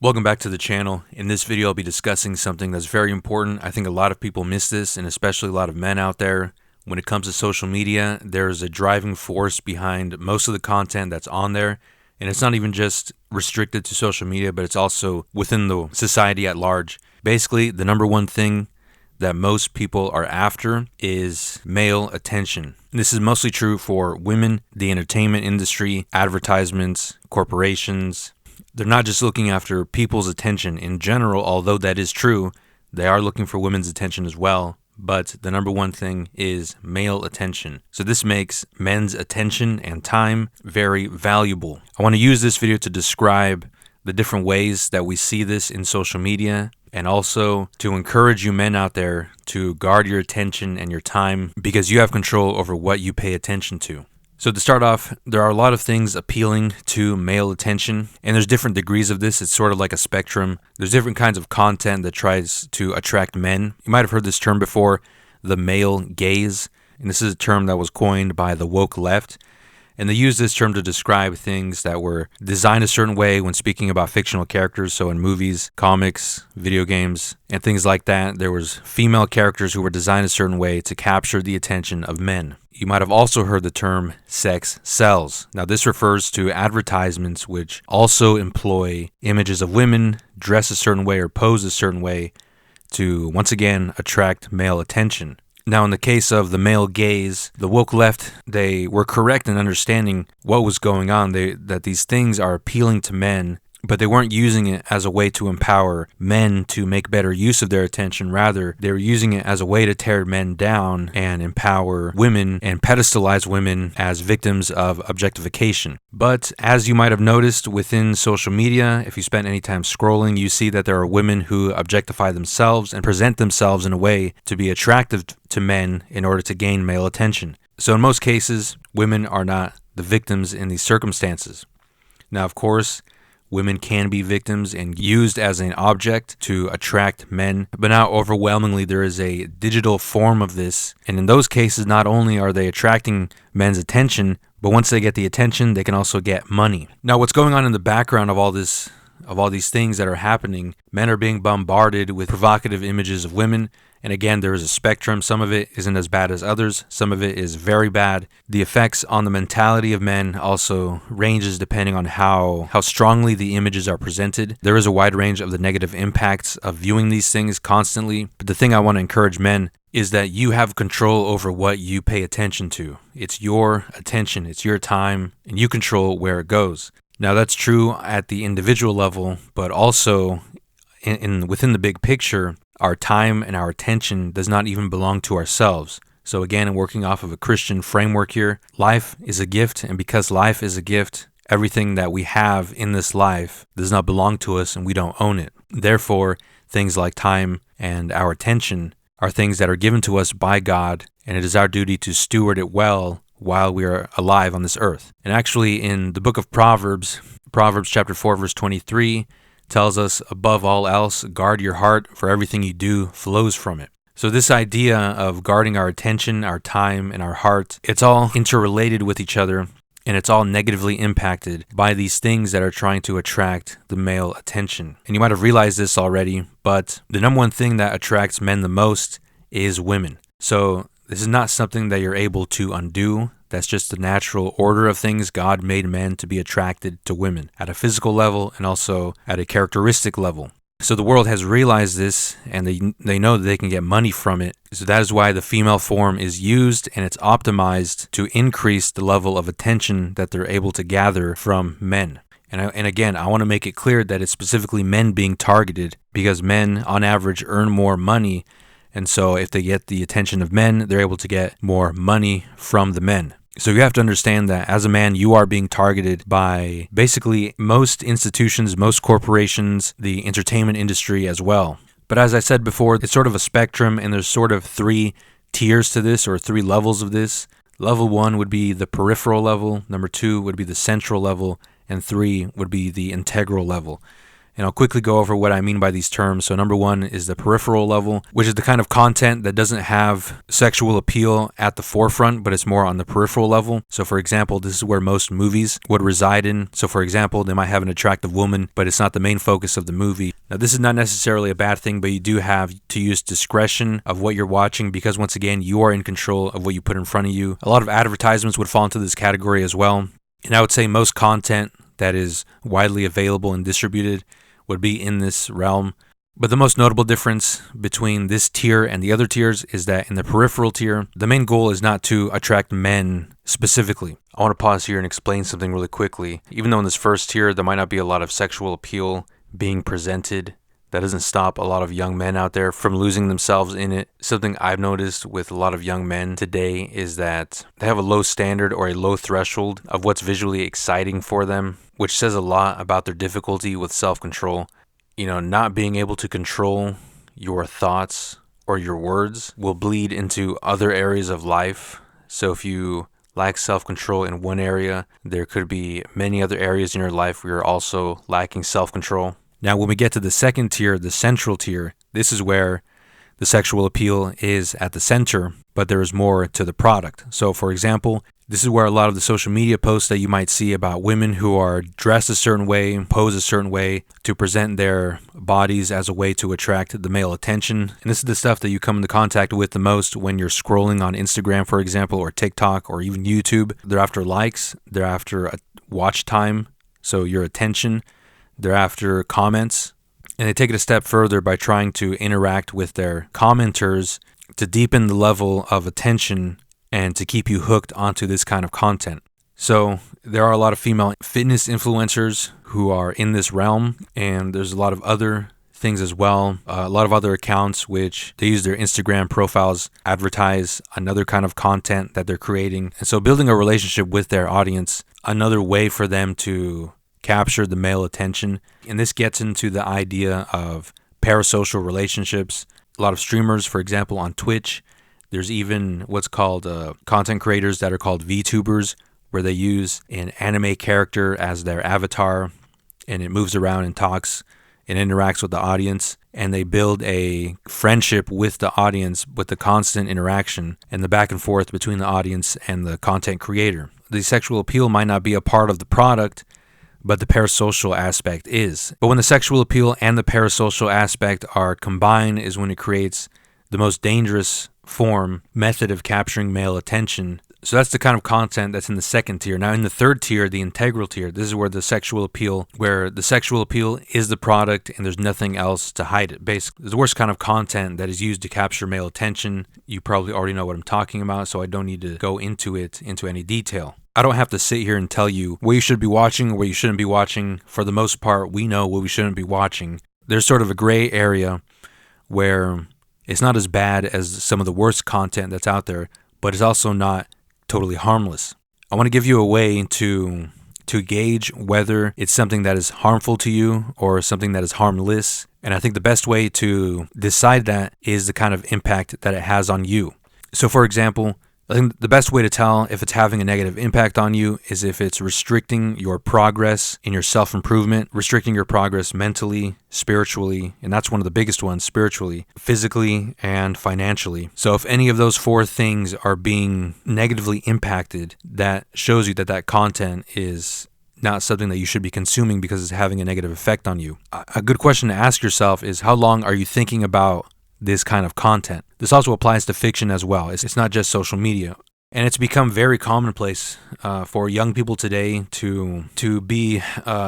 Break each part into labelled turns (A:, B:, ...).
A: Welcome back to the channel. In this video, I'll be discussing something that's very important. I think a lot of people miss this, and especially a lot of men out there. When it comes to social media, there's a driving force behind most of the content that's on there. And it's not even just restricted to social media, but it's also within the society at large. Basically, the number one thing that most people are after is male attention. And this is mostly true for women, the entertainment industry, advertisements, corporations. They're not just looking after people's attention in general, although that is true. They are looking for women's attention as well. But the number one thing is male attention. So this makes men's attention and time very valuable. I want to use this video to describe the different ways that we see this in social media, and also to encourage you men out there to guard your attention and your time, because you have control over what you pay attention to. So to start off, there are a lot of things appealing to male attention, and there's different degrees of this. It's sort of like a spectrum. There's different kinds of content that tries to attract men. You might have heard this term before, the male gaze, and this is a term that was coined by the woke left. And they use this term to describe things that were designed a certain way when speaking about fictional characters. So in movies, comics, video games, and things like that, there was female characters who were designed a certain way to capture the attention of men. You might have also heard the term sex sells. Now this refers to advertisements which also employ images of women dress a certain way or pose a certain way to, once again, attract male attention. Now, in the case of the male gaze, the woke left, they were correct in understanding what was going on, that these things are appealing to men, but they weren't using it as a way to empower men to make better use of their attention. Rather, they were using it as a way to tear men down and empower women and pedestalize women as victims of objectification. But as you might have noticed within social media, if you spend any time scrolling, you see that there are women who objectify themselves and present themselves in a way to be attractive to men in order to gain male attention. So in most cases, women are not the victims in these circumstances. Now, of course, women can be victims and used as an object to attract men, but now overwhelmingly there is a digital form of this. And in those cases, not only are they attracting men's attention, but once they get the attention, they can also get money. Now, what's going on in the background of all these things that are happening, men are being bombarded with provocative images of women. And again, there is a spectrum. Some of it isn't as bad as others. Some of it is very bad. The effects on the mentality of men also ranges depending on how strongly the images are presented. There is a wide range of the negative impacts of viewing these things constantly. But the thing I want to encourage men is that you have control over what you pay attention to. It's your attention, it's your time, and you control where it goes. Now that's true at the individual level, but also within the big picture, our time and our attention does not even belong to ourselves. So again, working off of a Christian framework here, life is a gift, and because life is a gift, everything that we have in this life does not belong to us and we don't own it. Therefore, things like time and our attention are things that are given to us by God, and it is our duty to steward it well while we are alive on this earth. And actually, in the book of Proverbs chapter 4, verse 23, tells us, above all else, guard your heart, for everything you do flows from it. So this idea of guarding our attention, our time, and our heart, it's all interrelated with each other, and it's all negatively impacted by these things that are trying to attract the male attention. And you might have realized this already, but the number one thing that attracts men the most is women. So this is not something that you're able to undo. That's just the natural order of things. God made men to be attracted to women at a physical level and also at a characteristic level. So the world has realized this, and they know that they can get money from it. So that is why the female form is used, and it's optimized to increase the level of attention that they're able to gather from men. And again, I want to make it clear that it's specifically men being targeted, because men on average earn more money. And so if they get the attention of men, they're able to get more money from the men. So you have to understand that as a man, you are being targeted by basically most institutions, most corporations, the entertainment industry as well. But as I said before, it's sort of a spectrum, and there's sort of 3 tiers to this, or 3 levels of this. Level 1 would be the peripheral level, number 2 would be the central level, and 3 would be the integral level. And I'll quickly go over what I mean by these terms. So number one is the peripheral level, which is the kind of content that doesn't have sexual appeal at the forefront, but it's more on the peripheral level. So for example, this is where most movies would reside in. So for example, they might have an attractive woman, but it's not the main focus of the movie. Now this is not necessarily a bad thing, but you do have to use discretion of what you're watching, because once again, you are in control of what you put in front of you. A lot of advertisements would fall into this category as well. And I would say most content that is widely available and distributed would be in this realm. But the most notable difference between this tier and the other tiers is that in the peripheral tier, the main goal is not to attract men specifically. I want to pause here and explain something really quickly. Even though in this first tier, there might not be a lot of sexual appeal being presented, that doesn't stop a lot of young men out there from losing themselves in it. Something I've noticed with a lot of young men today is that they have a low standard or a low threshold of what's visually exciting for them, which says a lot about their difficulty with self-control. Not being able to control your thoughts or your words will bleed into other areas of life. So if you lack self-control in one area, there could be many other areas in your life where you're also lacking self-control. Now, when we get to the second tier, the central tier, this is where the sexual appeal is at the center, but there is more to the product. So, for example, this is where a lot of the social media posts that you might see about women who are dressed a certain way, pose a certain way to present their bodies as a way to attract the male attention. And this is the stuff that you come into contact with the most when you're scrolling on Instagram, for example, or TikTok, or even YouTube. They're after likes, they're after a watch time, so your attention. They're after comments, and they take it a step further by trying to interact with their commenters to deepen the level of attention and to keep you hooked onto this kind of content. So there are a lot of female fitness influencers who are in this realm, and there's a lot of other things as well. A lot of other accounts which they use their Instagram profiles, advertise another kind of content that they're creating. And so building a relationship with their audience, another way for them to capture the male attention. And this gets into the idea of parasocial relationships. A lot of streamers, for example, on Twitch, there's even what's called content creators that are called VTubers, where they use an anime character as their avatar, and it moves around and talks and interacts with the audience, and they build a friendship with the audience with the constant interaction and the back and forth between the audience and the content creator. The sexual appeal might not be a part of the product, but the parasocial aspect is. But when the sexual appeal and the parasocial aspect are combined is when it creates the most dangerous method of capturing male attention. So that's the kind of content that's in the second tier. Now in the third tier, the integral tier, this is where the sexual appeal is the product and there's nothing else to hide it. Basically, the worst kind of content that is used to capture male attention. You probably already know what I'm talking about, so I don't need to go into any detail. I don't have to sit here and tell you what you should be watching or what you shouldn't be watching. For the most part, we know what we shouldn't be watching. There's sort of a gray area where it's not as bad as some of the worst content that's out there, but it's also not totally harmless. I want to give you a way to gauge whether it's something that is harmful to you or something that is harmless. And I think the best way to decide that is the kind of impact that it has on you. So for example, I think the best way to tell if it's having a negative impact on you is if it's restricting your progress in your self-improvement, restricting your progress mentally, spiritually, and that's one of the biggest ones, spiritually, physically, and financially. So if any of those four things are being negatively impacted, that shows you that content is not something that you should be consuming because it's having a negative effect on you. A good question to ask yourself is, how long are you thinking about this kind of content? This also applies to fiction as well. It's not just social media. And it's become very commonplace for young people today to be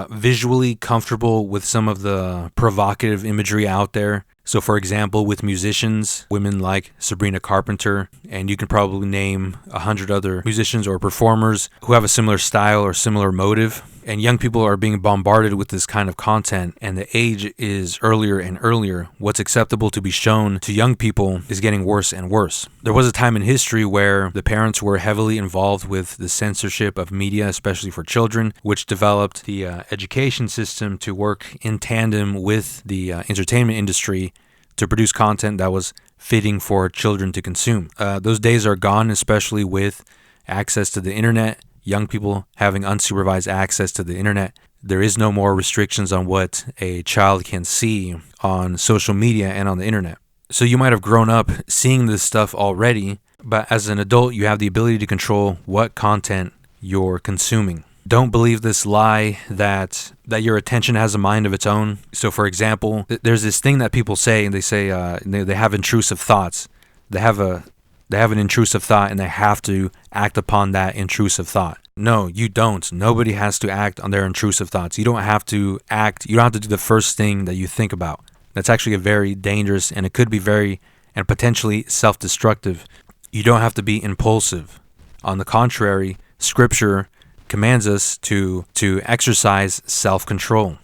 A: visually comfortable with some of the provocative imagery out there. So for example, with musicians, women like Sabrina Carpenter, and you can probably name 100 other musicians or performers who have a similar style or similar motive. And young people are being bombarded with this kind of content, and the age is earlier and earlier. What's acceptable to be shown to young people is getting worse and worse. There was a time in history where the parents were heavily involved with the censorship of media, especially for children, which developed the education system to work in tandem with the entertainment industry to produce content that was fitting for children to consume. Those days are gone, especially with access to the internet. Young people having unsupervised access to the internet. There is no more restrictions on what a child can see on social media and on the internet. So you might have grown up seeing this stuff already, but as an adult, you have the ability to control what content you're consuming. Don't believe this lie that your attention has a mind of its own. So, for example, there's this thing that people say, and they say they have intrusive thoughts. They have an intrusive thought, and they have to act upon that intrusive thought. No, you don't. Nobody has to act on their intrusive thoughts. You don't have to act. You don't have to do the first thing that you think about. That's actually a very dangerous, and it could be very and potentially self-destructive. You don't have to be impulsive. On the contrary, Scripture commands us to exercise self-control.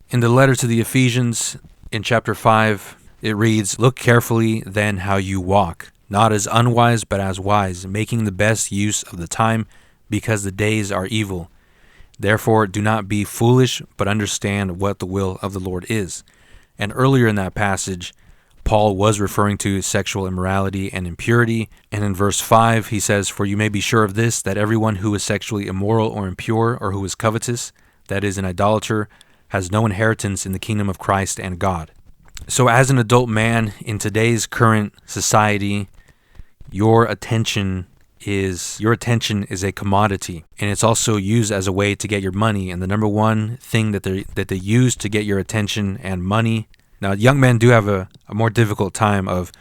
A: In the letter to the Ephesians, in chapter 5, it reads, "Look carefully then how you walk, not as unwise but as wise, making the best use of the time, because the days are evil. Therefore do not be foolish, but understand what the will of the Lord is." And earlier in that passage, Paul was referring to sexual immorality and impurity. And in verse 5, he says, "For you may be sure of this, that everyone who is sexually immoral or impure, or who is covetous, that is, an idolater, has no inheritance in the kingdom of Christ and God." So as an adult man in today's current society, your attention is a commodity, and it's also used as a way to get your money. And the number one thing that they use to get your attention and money. Now, young men do have a more difficult time of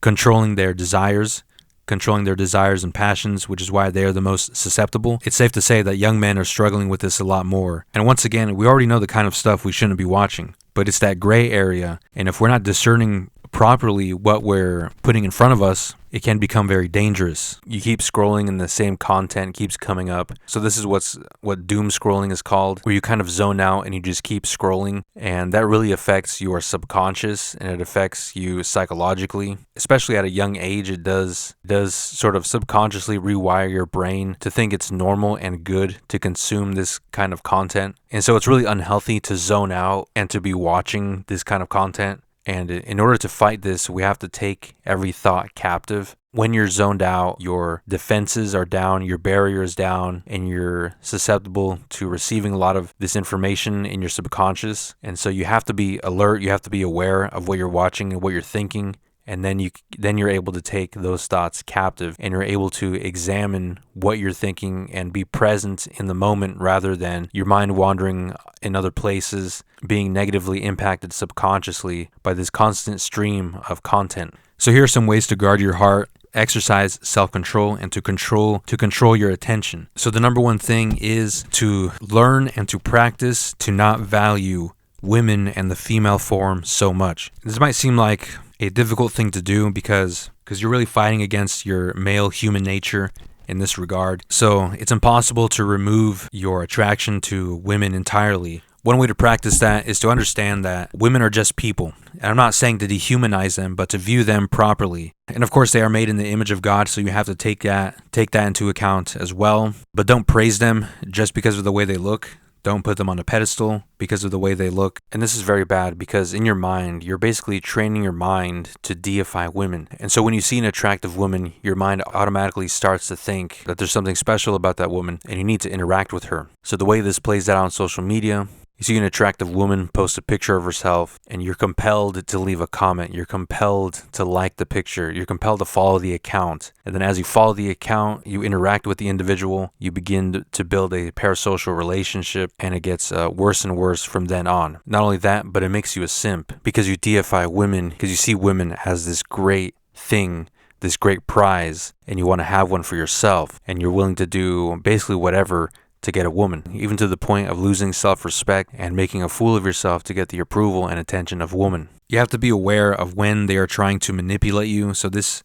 A: controlling their desires and passions, which is why they are the most susceptible. It's safe to say that young men are struggling with this a lot more. And once again, we already know the kind of stuff we shouldn't be watching, but it's that gray area. And if we're not discerning properly what we're putting in front of us, it can become very dangerous. You keep scrolling and the same content keeps coming up. So this is what doom scrolling is called, where you kind of zone out and you just keep scrolling, and that really affects your subconscious and it affects you psychologically. Especially at a young age, it does sort of subconsciously rewire your brain to think it's normal and good to consume this kind of content. And so it's really unhealthy to zone out and to be watching this kind of content. And in order to fight this, we have to take every thought captive. When you're zoned out, your defenses are down, your barrier is down, and you're susceptible to receiving a lot of this information in your subconscious. And so you have to be alert, you have to be aware of what you're watching and what you're thinking. And then you're able to take those thoughts captive, and you're able to examine what you're thinking and be present in the moment rather than your mind wandering in other places, being negatively impacted subconsciously by this constant stream of content. So here are some ways to guard your heart, exercise self-control, and to control your attention. So the number one thing is to learn and to practice to not value women and the female form so much. This might seem like a difficult thing to do because you're really fighting against your male human nature in this regard. So it's impossible to remove your attraction to women entirely. One way to practice that is to understand that women are just people. And I'm not saying to dehumanize them, but to view them properly. And of course, they are made in the image of God, so you have to take that into account as well. But don't praise them just because of the way they look. Don't put them on a pedestal because of the way they look. And this is very bad because in your mind, you're basically training your mind to deify women. And so when you see an attractive woman, your mind automatically starts to think that there's something special about that woman and you need to interact with her. So the way this plays out on social media, you see an attractive woman post a picture of herself and you're compelled to leave a comment. You're compelled to like the picture. You're compelled to follow the account. And then as you follow the account, you interact with the individual. You begin to build a parasocial relationship, and it gets worse and worse from then on. Not only that, but it makes you a simp because you deify women, because you see women as this great thing, this great prize, and you want to have one for yourself. And you're willing to do basically whatever to get a woman, even to the point of losing self-respect and making a fool of yourself to get the approval and attention of women. You have to be aware of when they are trying to manipulate you. So this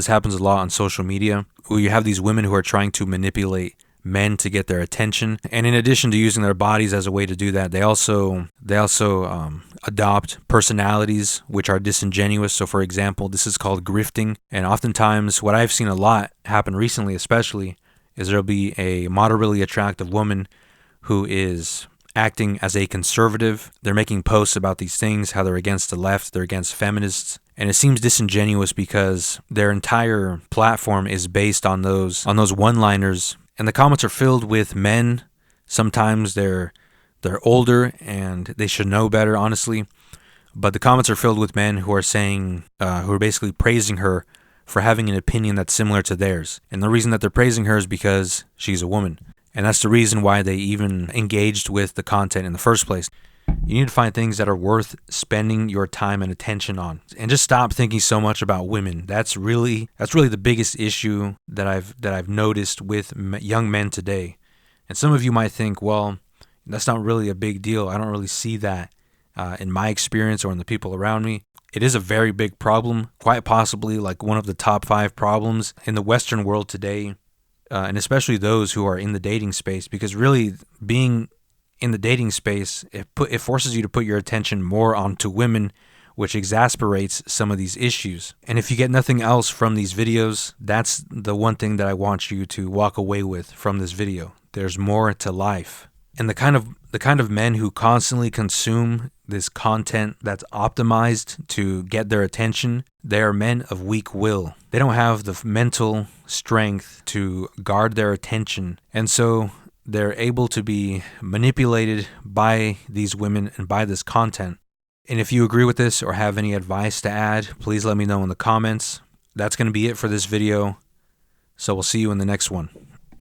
A: happens a lot on social media, where you have these women who are trying to manipulate men to get their attention. And in addition to using their bodies as a way to do that, they also adopt personalities which are disingenuous. So for example, this is called grifting. And oftentimes what I've seen a lot happen recently especially is there'll be a moderately attractive woman who is acting as a conservative. They're making posts about these things, how they're against the left, they're against feminists. And it seems disingenuous because their entire platform is based on those one-liners. And the comments are filled with men. Sometimes they're They're older and they should know better, honestly. But the comments are filled with men who are saying, who are basically praising her for having an opinion that's similar to theirs. And the reason that they're praising her is because she's a woman. And that's the reason why they even engaged with the content in the first place. You need to find things that are worth spending your time and attention on, and just stop thinking so much about women. That's really the biggest issue that I've noticed with young men today. And some of you might think, well, that's not really a big deal. I don't really see that in my experience or in the people around me. It is a very big problem, quite possibly like one of the top 5 problems in the Western world today, and especially those who are in the dating space, because really being in the dating space, it forces you to put your attention more onto women, which exasperates some of these issues. And if you get nothing else from these videos, that's the one thing that I want you to walk away with from this video. There's more to life. And the kind of men who constantly consume this content that's optimized to get their attention, they are men of weak will. They don't have the mental strength to guard their attention. And so they're able to be manipulated by these women and by this content. And if you agree with this or have any advice to add, please let me know in the comments. That's going to be it for this video. So we'll see you in the next one.